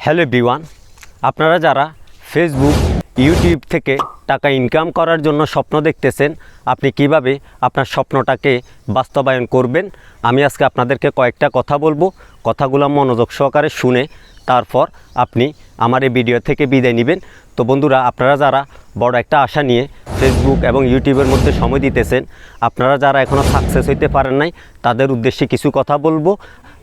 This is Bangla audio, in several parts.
হ্যালো এভরিওয়ান, আপনারা যারা ফেসবুক ইউটিউব থেকে টাকা ইনকাম করার জন্য স্বপ্ন দেখতেছেন, আপনি কিভাবে আপনার স্বপ্নটাকে বাস্তবায়ন করবেন, আমি আজকে আপনাদেরকে কয়েকটা কথা বলবো। কথাগুলো মনোযোগ সহকারে শুনে তারপর আপনি আমার এই ভিডিও থেকে বিদায় নেবেন। তো বন্ধুরা, আপনারা যারা বড় একটা আশা নিয়ে ফেসবুক এবং ইউটিউবের মধ্যে সময় দিতেছেন, আপনারা যারা এখনও সাকসেস হইতে পারেন নাই, তাদের উদ্দেশ্যে কিছু কথা বলবো।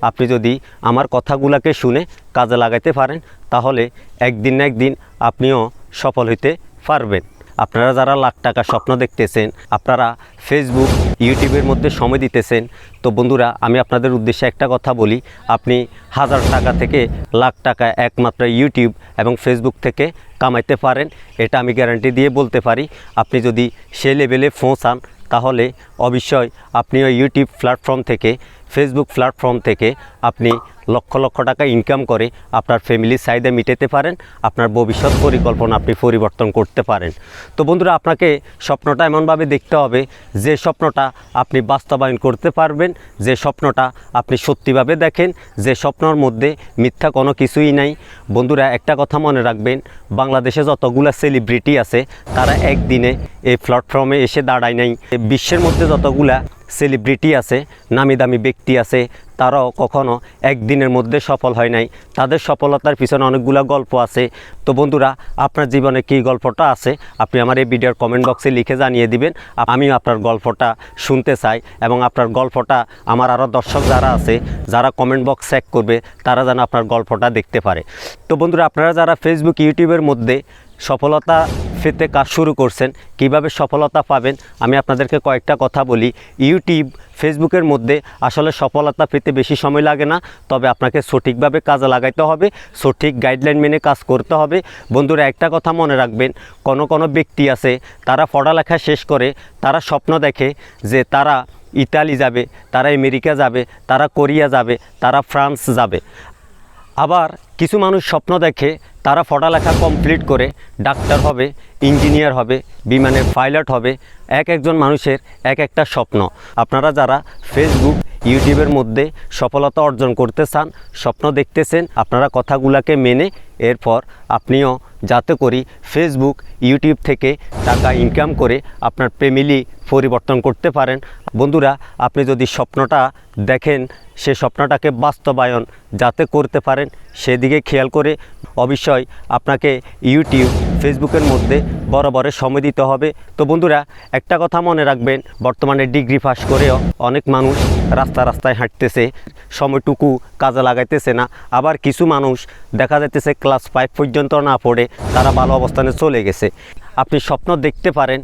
আপনি যদি আমার কথাগুলোকে শুনে কাজে লাগাইতে পারেন, তাহলে একদিন না একদিন আপনিও সফল হইতে পারবেন। আপনারা যারা লাখ টাকা স্বপ্ন দেখতেছেন, আপনারা ফেসবুক ইউটিউবের মধ্যে সময় দিতেছেন, তো বন্ধুরা, আমি আপনাদের উদ্দেশ্যে একটা কথা বলি। আপনি 1000 টাকা থেকে লাখ টাকা একমাত্র ইউটিউব এবং ফেসবুক থেকে কামাইতে পারেন, এটা আমি গ্যারান্টি দিয়ে বলতে পারি। আপনি যদি সে লেভেলে পৌঁছান, তাহলে অবশ্যই আপনিও ইউটিউব প্ল্যাটফর্ম থেকে, ফেসবুক প্ল্যাটফর্ম থেকে আপনি লক্ষ লক্ষ টাকা ইনকাম করে আপনার ফ্যামিলির চাহিদা মিটাতে পারেন, আপনার ভবিষ্যৎ পরিকল্পনা আপনি পরিবর্তন করতে পারেন। তো বন্ধুরা, আপনাকে স্বপ্নটা এমনভাবে দেখতে হবে যে স্বপ্নটা আপনি বাস্তবায়ন করতে পারবেন, যে স্বপ্নটা আপনি সত্যিভাবে দেখেন, যে স্বপ্নর মধ্যে মিথ্যা কোনো কিছুই নাই। বন্ধুরা, একটা কথা মনে রাখবেন, বাংলাদেশে যতগুলো সেলিব্রিটি আছে, তারা একদিনে এই প্ল্যাটফর্মে এসে দাঁড়ায় নাই। বিশ্বের মধ্যে যতগুলা সেলিব্রিটি আছে, নামি দামি ব্যক্তি আছে, তারাও কখনো একদিনের মধ্যে সফল হয় নাই। তাদের সফলতার পিছনে অনেকগুলো গল্প আছে। তো বন্ধুরা, আপনার জীবনে কী গল্পটা আছে, আপনি আমার এই ভিডিওর কমেন্ট বক্সে লিখে জানিয়ে দিবেন। আমি আপনার গল্পটা শুনতে চাই, এবং আপনার গল্পটা আমার আরও দর্শক যারা আছে, যারা কমেন্ট বক্স চেক করবে, তারা যেন আপনার গল্পটা দেখতে পারে। তো বন্ধুরা, আপনারা যারা ফেসবুক ইউটিউবের মধ্যে সফলতা পেতে কাজ শুরু করছেন, কিভাবে সফলতা পাবেন, আমি আপনাদেরকে কয়েকটা কথা বলি। ইউটিউব ফেসবুকের মধ্যে আসলে সফলতা পেতে বেশি সময় লাগে না, তবে আপনাকে সঠিকভাবে কাজে লাগাইতে হবে, সঠিক গাইডলাইন মেনে কাজ করতে হবে। বন্ধুরা, একটা কথা মনে রাখবেন, কোনো ব্যক্তি আছে, তারা পড়ালেখা শেষ করে তারা স্বপ্ন দেখে যে তারা ইতালি যাবে, তারা আমেরিকা যাবে, তারা কোরিয়া যাবে, তারা ফ্রান্স যাবে। আবার কিছু মানুষ স্বপ্ন দেখে তারা পড়ালেখা কমপ্লিট করে ডাক্তার হবে, ইঞ্জিনিয়ার হবে, বিমানের পাইলট হবে। একজন মানুষের এক একটা স্বপ্ন। আপনারা যারা ফেসবুক ইউটিউবের মধ্যে সফলতা অর্জন করতে চান, স্বপ্ন দেখতেছেন, আপনারা কথাগুলোকে মেনে এরপর আপনিও যাতে করি ফেসবুক ইউটিউব থেকে টাকা ইনকাম করে আপনার ফ্যামিলি পরিবর্তন করতে পারেন। বন্ধুরা, আপনি যদি স্বপ্নটা দেখেন, সে স্বপ্নটাকে বাস্তবায়ন যাতে করতে পারেন, সেদিকে খেয়াল করে অবশ্যই আপনাকে ইউটিউব ফেসবুকের মধ্যে বড় সময় দিতে হবে। তো বন্ধুরা, একটা কথা মনে রাখবেন, বর্তমানে ডিগ্রি পাস করেও অনেক মানুষ রাস্তায় হাঁটতেছে, সময়টুকু কাজে লাগাইতেছে না। আবার কিছু মানুষ দেখা যাইতেছে ক্লাস 5 পর্যন্ত না পড়ে তারা ভালো অবস্থানে চলে গেছে। আপনি স্বপ্ন দেখতে পারেন,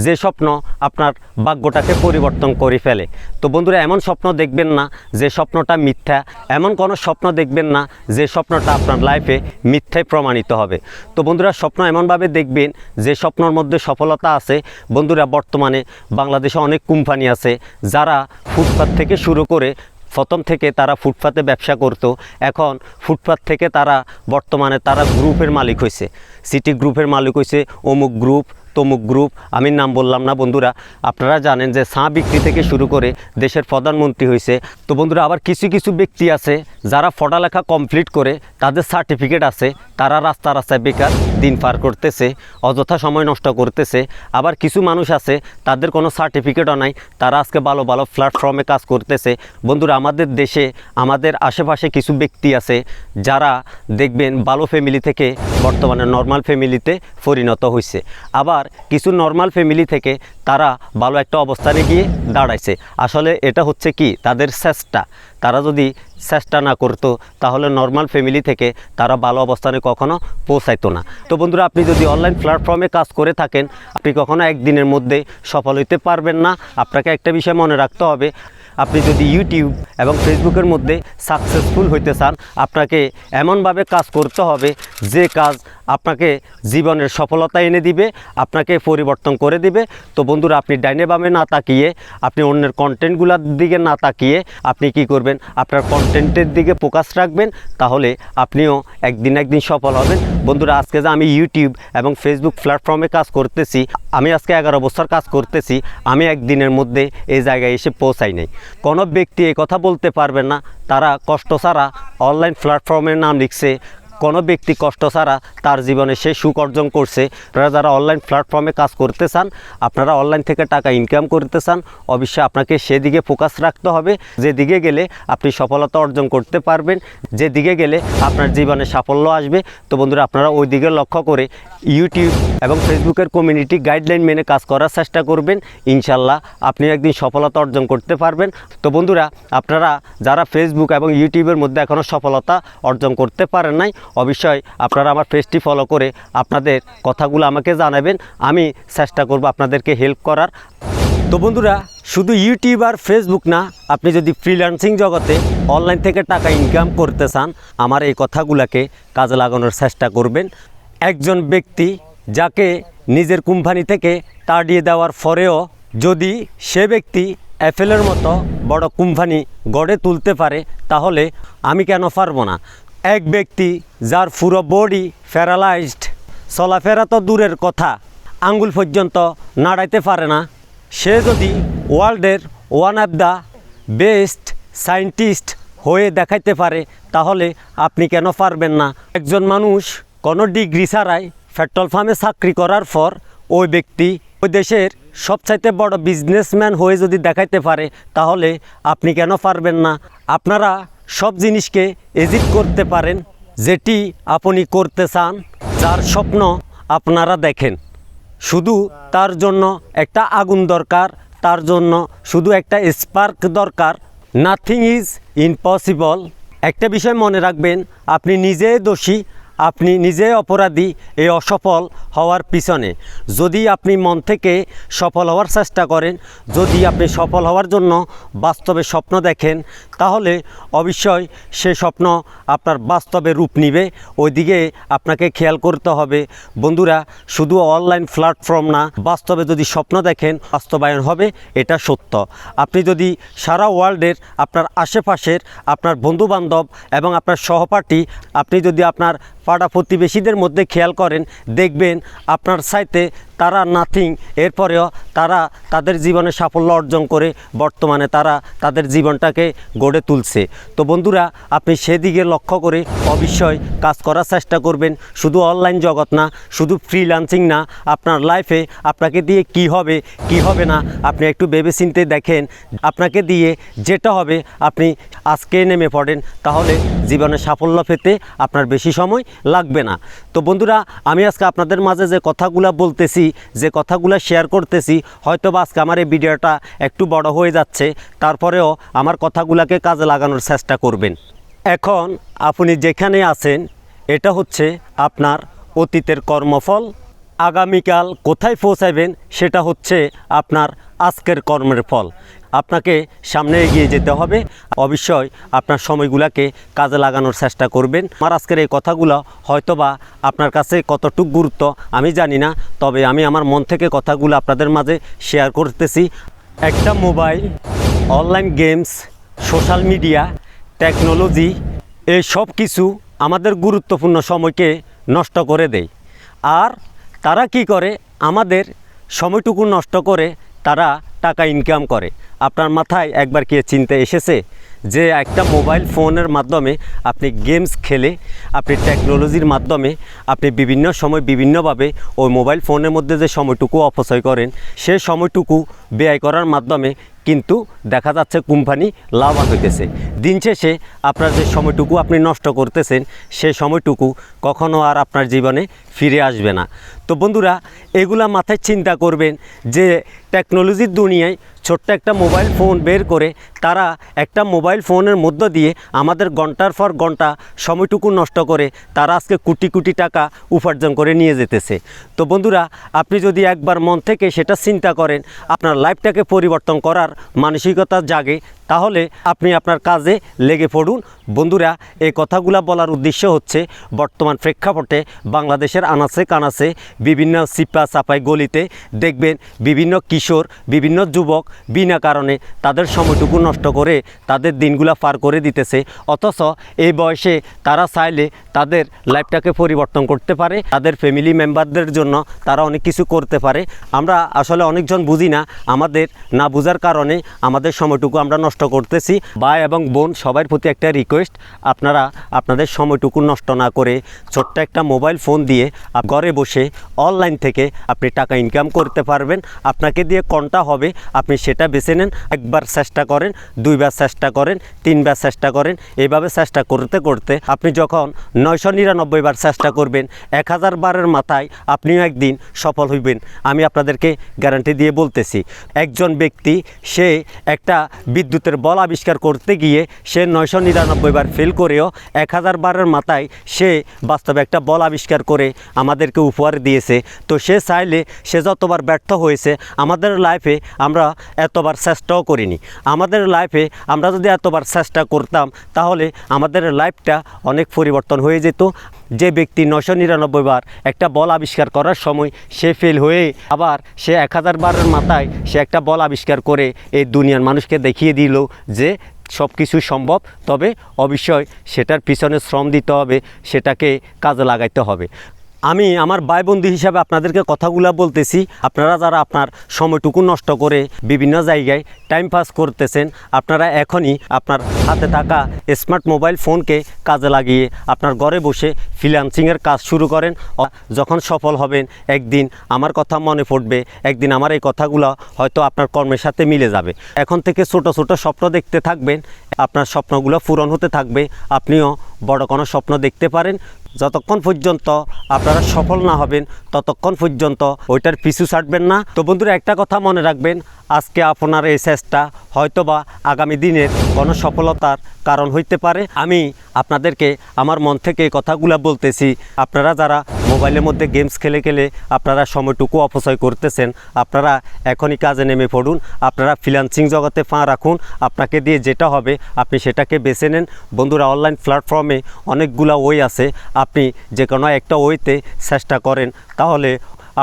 যে স্বপ্ন আপনার ভাগ্যটাকে পরিবর্তন করে ফেলে। তো বন্ধুরা, এমন স্বপ্ন দেখবেন না যে স্বপ্নটা মিথ্যা, এমন কোনো স্বপ্ন দেখবেন না যে স্বপ্নটা আপনার লাইফে মিথ্যায় প্রমাণিত হবে। তো বন্ধুরা, স্বপ্ন এমনভাবে দেখবেন যে স্বপ্নের মধ্যে সফলতা আছে। বন্ধুরা, বর্তমানে বাংলাদেশে অনেক কোম্পানি আছে, যারা ফুটপাত থেকে শুরু করে প্রথম থেকে তারা ফুটপাতে ব্যবসা করতো, এখন ফুটপাত থেকে তারা বর্তমানে তারা গ্রুপের মালিক হয়েছে, সিটি গ্রুপের মালিক হয়েছে, অমুক গ্রুপ, তমুক গ্রুপ, আমি নাম বললাম না। বন্ধুরা, আপনারা জানেন যে চা বিক্রি থেকে শুরু করে দেশের প্রধানমন্ত্রী হয়েছে। তো বন্ধুরা, আবার কিছু ব্যক্তি আছে যারা পড়ালেখা কমপ্লিট করে তাদের সার্টিফিকেট আছে, তারা রাস্তায় বেকার দিন পার করতেছে, অযথা সময় নষ্ট করতেছে। আবার কিছু মানুষ আছে, তাদের কোনো সার্টিফিকেটও নাই, তারা আজকে ভালো প্ল্যাটফর্মে কাজ করতেছে। বন্ধুরা, আমাদের দেশে, আমাদের আশেপাশে কিছু ব্যক্তি আছে, যারা দেখবেন ভালো ফ্যামিলি থেকে বর্তমানে নর্মাল ফ্যামিলিতে পরিণত হয়েছে। আবার কিছু নর্মাল ফ্যামিলি থেকে তারা ভালো একটা অবস্থানে গিয়ে দাঁড়াইছে। আসলে এটা হচ্ছে কি, তাদের চেষ্টা। তারা যদি চেষ্টা না করতো, তাহলে নর্মাল ফ্যামিলি থেকে তারা ভালো অবস্থানে কখনো পৌঁছাইতো না। তো বন্ধুরা, আপনি যদি অনলাইন প্ল্যাটফর্মে কাজ করে থাকেন, আপনি কখনো একদিনের মধ্যে সফল হইতে পারবেন না। আপনাকে একটা বিষয় মনে রাখতে হবে, আপনি যদি ইউটিউব এবং ফেসবুকের মধ্যে সাকসেসফুল হইতে চান, আপনাকে এমনভাবে কাজ করতে হবে যে কাজ আপনাকে জীবনের সফলতা এনে দিবে, আপনাকে পরিবর্তন করে দিবে। তো বন্ধুরা, আপনি ডাইনে বামে না তাকিয়ে, আপনি অন্যের কন্টেন্টগুলোর দিকে না তাকিয়ে আপনি কি করবেন, আপনার কন্টেন্টের দিকে ফোকাস রাখবেন, তাহলে আপনিও একদিন সফল হবেন। বন্ধুরা, আজকে যে আমি ইউটিউব এবং ফেসবুক প্ল্যাটফর্মে কাজ করতেছি, আমি আজকে 11 বছর কাজ করতেছি, আমি একদিনের মধ্যে এই জায়গায় এসে পৌঁছাই নাই। কোনো ব্যক্তি এই কথা বলতে পারবে না তারা কষ্ট ছাড়া অনলাইন প্ল্যাটফর্মের নাম লিখছে, কোনো ব্যক্তি কষ্ট ছাড়া তার জীবনে সে সুখ অর্জন করছে। আপনারা যারা অনলাইন প্ল্যাটফর্মে কাজ করতে চান, আপনারা অনলাইন থেকে টাকা ইনকাম করতে চান, অবশ্যই আপনাকে সেদিকে ফোকাস রাখতে হবে, যেদিকে গেলে আপনি সফলতা অর্জন করতে পারবেন, যেদিকে গেলে আপনার জীবনে সাফল্য আসবে। তো বন্ধুরা, আপনারা ওই দিকে লক্ষ্য করে ইউটিউব এবং ফেসবুকের কমিউনিটি গাইডলাইন মেনে কাজ করার চেষ্টা করবেন। ইনশাল্লাহ আপনি একদিন সফলতা অর্জন করতে পারবেন। তো বন্ধুরা, আপনারা যারা ফেসবুক এবং ইউটিউবের মধ্যে এখনও সফলতা অর্জন করতে পারেন নাই, অবশ্যই আপনারা আমার পেজটি ফলো করে আপনাদের কথাগুলো আমাকে জানাবেন। আমি চেষ্টা করব আপনাদেরকে হেল্প করার। তো বন্ধুরা, শুধু ইউটিউব আর ফেসবুক না, আপনি যদি ফ্রিল্যান্সিং জগতে অনলাইন থেকে টাকা ইনকাম করতে চান, আমার এই কথাগুলোকে কাজে লাগানোর চেষ্টা করবেন। একজন ব্যক্তি যাকে নিজের কোম্পানি থেকে তাড়িয়ে দেওয়ার পরেও যদি সে ব্যক্তি অ্যাপেলের মতো বড় কোম্পানি গড়ে তুলতে পারে, তাহলে আমি কেন পারবো না? এক ব্যক্তি যার পুরো বডি প্যারালাইজড, চলাফেরা তো দূরের কথা, আঙ্গুল পর্যন্ত নাড়াইতে পারে না, সে যদি ওয়ার্ল্ডের one of the best scientist হয়ে দেখাইতে পারে, তাহলে আপনি কেন পারবেন না? একজন মানুষ কোনো ডিগ্রি ছাড়াই পেট্রোল পাম্পে চাকরি করার পর ওই ব্যক্তি ওই দেশের সবচাইতে বড় বিজনেসম্যান হয়ে যদি দেখাইতে পারে, তাহলে আপনি কেন পারবেন না? আপনারা সব জিনিসকে এজিট করতে পারেন, যেটি আপনি করতে চান, যার স্বপ্ন আপনারা দেখেন। শুধু তার জন্য একটা আগুন দরকার, তার জন্য শুধু একটা স্পার্ক দরকার। Nothing is impossible. একটা বিষয় মনে রাখবেন, আপনি নিজে দোষী, আপনি নিজে অপরাধী এই অসফল হওয়ার পিছনে। যদি আপনি মন থেকে সফল হওয়ার চেষ্টা করেন, যদি আপনি সফল হওয়ার জন্য বাস্তবে স্বপ্ন দেখেন, তাহলে অবশ্যই সে স্বপ্ন আপনার বাস্তবে রূপ নিবে। ওইদিকে আপনাকে খেয়াল করতে হবে। বন্ধুরা, শুধু অনলাইন প্ল্যাটফর্ম না, বাস্তবে যদি স্বপ্ন দেখেন বাস্তবায়ন হবে, এটা সত্য। আপনি যদি সারা ওয়ার্ল্ডের আপনার আশেপাশের আপনার বন্ধুবান্ধব এবং আপনার সহপাঠী, আপনি যদি আপনার পাড়া প্রতিবেশীদের মধ্যে খেয়াল করেন, দেখবেন আপনার চাইতে তারা নাথিং, এরপরেও তারা তাদের জীবনে সাফল্য অর্জন করে বর্তমানে তারা তাদের জীবনটাকে গড়ে তুলছে। তো বন্ধুরা, আপনি সেদিকে লক্ষ্য করে অবশ্যই কাজ করার চেষ্টা করবেন। শুধু অনলাইন জগৎ না, শুধু ফ্রিল্যান্সিং না, আপনার লাইফে আপনাকে দিয়ে কি হবে কি হবে না আপনি একটু ভেবেচিন্তে দেখেন। আপনাকে দিয়ে যেটা হবে আপনি আজকে নেমে পড়েন, তাহলে জীবনে সাফল্য পেতে আপনার বেশি সময় লাগবে না। তো বন্ধুরা, আমি আজকে আপনাদের মাঝে যে কথাগুলো বলতেছি, যে কথাগুলো শেয়ার করতেছি, হয়তো বা আজকে আমার এই ভিডিওটা একটু বড় হয়ে যাচ্ছে, তারপরেও আমার কথাগুলোকে কাজে লাগানোর চেষ্টা করবেন। এখন আপনি যেখানে আছেন, এটা হচ্ছে আপনার অতীতের কর্মফল। আগামীকাল কোথায় পৌঁছাবেন সেটা হচ্ছে আপনার আজকের কর্মের ফল। আপনাকে সামনে এগিয়ে যেতে হবে। অবশ্যই আপনার সময়গুলোকে কাজে লাগানোর চেষ্টা করবেন। আমার আজকের এই কথাগুলো হয়তোবা আপনার কাছে কতটুকু গুরুত্ব আমি জানি না, তবে আমি আমার মন থেকে কথাগুলো আপনাদের মাঝে শেয়ার করতেছি। একটা mobile, online games, social media, technology, এই সব কিছু আমাদের গুরুত্বপূর্ণ সময়কে নষ্ট করে দেয়। আর তারা কি করে? আমাদের সময়টুকু নষ্ট করে তারা টাকা ইনকাম করে। আপনার মাথায় একবার কি চিন্তা এসেছে যে একটা মোবাইল ফোনের মাধ্যমে আপনি গেমস খেলে, আপনি টেকনোলজির মাধ্যমে আপনি বিভিন্ন সময় বিভিন্নভাবে ওই মোবাইল ফোনের মধ্যে যে সময়টুকু অপচয় করেন, সে সময়টুকু ব্যয় করার মাধ্যমে কিন্তু দেখা যাচ্ছে কোম্পানি লাভবান হইতেছে। দিন শেষে আপনার যে সময়টুকু আপনি নষ্ট করতেছেন, সে সময়টুকু কখনো আর আপনার জীবনে ফিরে আসবে না। তো বন্ধুরা, এগুলা মাথায় চিন্তা করবেন যে টেকনোলজির দুনিয়ায় ছোট্ট একটা মোবাইল ফোন বের করে তারা একটা মোবাইল ফোনের মধ্য দিয়ে আমাদের ঘন্টার পর ঘন্টা সময়টুকু নষ্ট করে তারা আজকে কোটি কোটি টাকা উপার্জন করে নিয়ে যেতেছে। তো বন্ধুরা, আপনি যদি একবার মন থেকে সেটা চিন্তা করেন, আপনার লাইফটাকে পরিবর্তন করার মানসিকতা জাগে, তাহলে আপনি আপনার কাজে লেগে পড়ুন। বন্ধুরা, এই কথাগুলো বলার উদ্দেশ্য হচ্ছে বর্তমান প্রেক্ষাপটে বাংলাদেশের আনাচে কানাচে বিভিন্ন চিপা চাপাই গলিতে দেখবেন বিভিন্ন কিশোর, বিভিন্ন যুবক বিনা কারণে তাদের সময়টুকু নষ্ট করে তাদের দিনগুলো পার করে দিতেছে। অথচ এই বয়সে তারা চাইলে তাদের লাইফটাকে পরিবর্তন করতে পারে, তাদের ফ্যামিলি মেম্বারদের জন্য তারা অনেক কিছু করতে পারে। আমরা আসলে অনেকজন বুঝি না, আমাদের না বোঝার কারণে আমাদের সময়টুকু আমরা নষ্ট করতেছি। ভাই এবং বোন সবার প্রতি একটা রিকোয়েস্ট, আপনারা আপনাদের সময়টুকু নষ্ট না করে ছোট্ট একটা মোবাইল ফোন দিয়ে ঘরে বসে অনলাইন থেকে আপনি টাকা ইনকাম করতে পারবেন। আপনাকে দিয়ে কোনটা হবে আপনি সেটা বেছে নেন। একবার চেষ্টা করেন, দুইবার চেষ্টা করেন, তিনবার চেষ্টা করেন। এইভাবে চেষ্টা করতে করতে আপনি যখন 999 বার চেষ্টা করবেন, 1000 বারের মাথায় আপনিও একদিন সফল হইবেন। আমি আপনাদেরকে গ্যারান্টি দিয়ে বলতেছি। একজন ব্যক্তি সে একটা বিদ্যুতের বল আবিষ্কার করতে গিয়ে সে 999 বার ফেল করেও 1000 বারের মাথায় সে বাস্তবে একটা বল আবিষ্কার করে আমাদেরকে উপহার দিয়েছে। তো সে চাইলে সে যতবার ব্যর্থ হয়েছে, আমাদের লাইফে আমরা এতবার চেষ্টাও করিনি। আমাদের লাইফে আমরা যদি এতবার চেষ্টা করতাম তাহলে আমাদের লাইফটা অনেক পরিবর্তন হয়ে যেত। যে ব্যক্তি 999 বার একটা বল আবিষ্কার করার সময় সে ফেল হয়ে আবার সে 1000 বারের মাথায় সে একটা বল আবিষ্কার করে এই দুনিয়ার মানুষকে দেখিয়ে দিল যে সব কিছু সম্ভব, তবে অবশ্যই সেটার পিছনে শ্রম দিতে হবে, সেটাকে কাজে লাগাইতে হবে। আমি আমার ভাই বন্ধু হিসাবে আপনাদেরকে কথাগুলো বলতেছি। আপনারা যারা আপনার সময়টুকু নষ্ট করে বিভিন্ন জায়গায় টাইম পাস করতেছেন, আপনারা এখনই আপনার হাতে থাকা স্মার্ট মোবাইল ফোনকে কাজে লাগিয়ে আপনার ঘরে বসে ফ্রিল্যান্সিংয়ের কাজ শুরু করেন। যখন সফল হবেন একদিন আমার কথা মনে পড়বে, একদিন আমার এই কথাগুলো হয়তো আপনার কর্মের সাথে মিলে যাবে। এখন থেকে ছোট ছোট স্বপ্ন দেখতে থাকবেন, আপনার স্বপ্নগুলো পূরণ হতে থাকবে, আপনিও বড় কোনো স্বপ্ন দেখতে পারেন। যতক্ষণ পর্যন্ত আপনারা সফল না হবেন ততক্ষণ পর্যন্ত ওইটার পিছু ছাড়বেন না। তো বন্ধুরা, একটা কথা মনে রাখবেন, আজকে আপনার এই চেষ্টা হয়তোবা আগামী দিনের কোনো সফলতার কারণ হইতে পারে। আমি আপনাদেরকে আমার মন থেকে এই কথাগুলো বলতেছি। আপনারা যারা মোবাইলের মধ্যে গেমস খেলে খেলে আপনারা সময়টুকু অপচয় করতেছেন, আপনারা এখনই কাজে নেমে পড়ুন। আপনারা ফ্রিল্যান্সিং জগতে পা রাখুন, আপনাকে দিয়ে যেটা হবে আপনি সেটাকে বেছে নেন। বন্ধুরা, অনলাইন প্ল্যাটফর্মে অনেকগুলো ওয়ে আছে, আপনি যে কোনো একটা ওয়েতে চেষ্টা করেন, তাহলে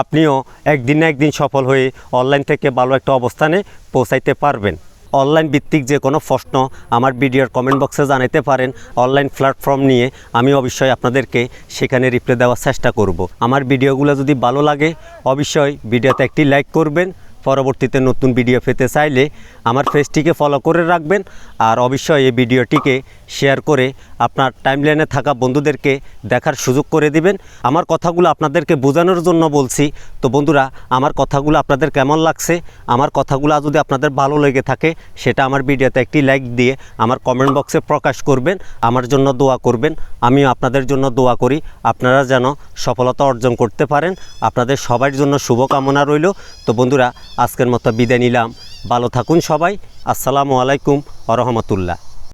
আপনিও একদিন না একদিন সফল হয়ে অনলাইন থেকে ভালো একটা অবস্থানে পৌঁছাইতে পারবেন। অনলাইন ভিত্তিক যে কোনো প্রশ্ন আমার ভিডিওর কমেন্ট বক্সে জানাতে পারেন। অনলাইন প্ল্যাটফর্ম নিয়ে আমি অবশ্যই আপনাদেরকে সেখানে রিপ্লাই দেওয়ার চেষ্টা করব। আমার ভিডিওগুলো যদি ভালো লাগে অবশ্যই ভিডিওতে একটি লাইক করবেন। পরবর্তীতে নতুন ভিডিও পেতে চাইলে আমার পেজটিকে ফলো করে রাখবেন, আর অবশ্যই এই ভিডিওটিকে শেয়ার করে আপনার টাইমলাইনে থাকা বন্ধুদেরকে দেখার সুযোগ করে দিবেন। আমার কথাগুলো আপনাদেরকে বোঝানোর জন্য বলছি। তো বন্ধুরা, আমার কথাগুলো আপনাদের কেমন লাগছে, আমার কথাগুলো যদি আপনাদের ভালো লেগে থাকে সেটা আমার ভিডিওতে একটি লাইক দিয়ে আমার কমেন্ট বক্সে প্রকাশ করবেন, আমার জন্য দোয়া করবেন। আমিও আপনাদের জন্য দোয়া করি, আপনারা যেন সফলতা অর্জন করতে পারেন। আপনাদের সবার জন্য শুভকামনা রইল। তো বন্ধুরা, আজকের মতো বিদায় নিলাম। ভালো থাকুন সবাই। আসসালামু আলাইকুম ওয়া রাহমাতুল্লাহ।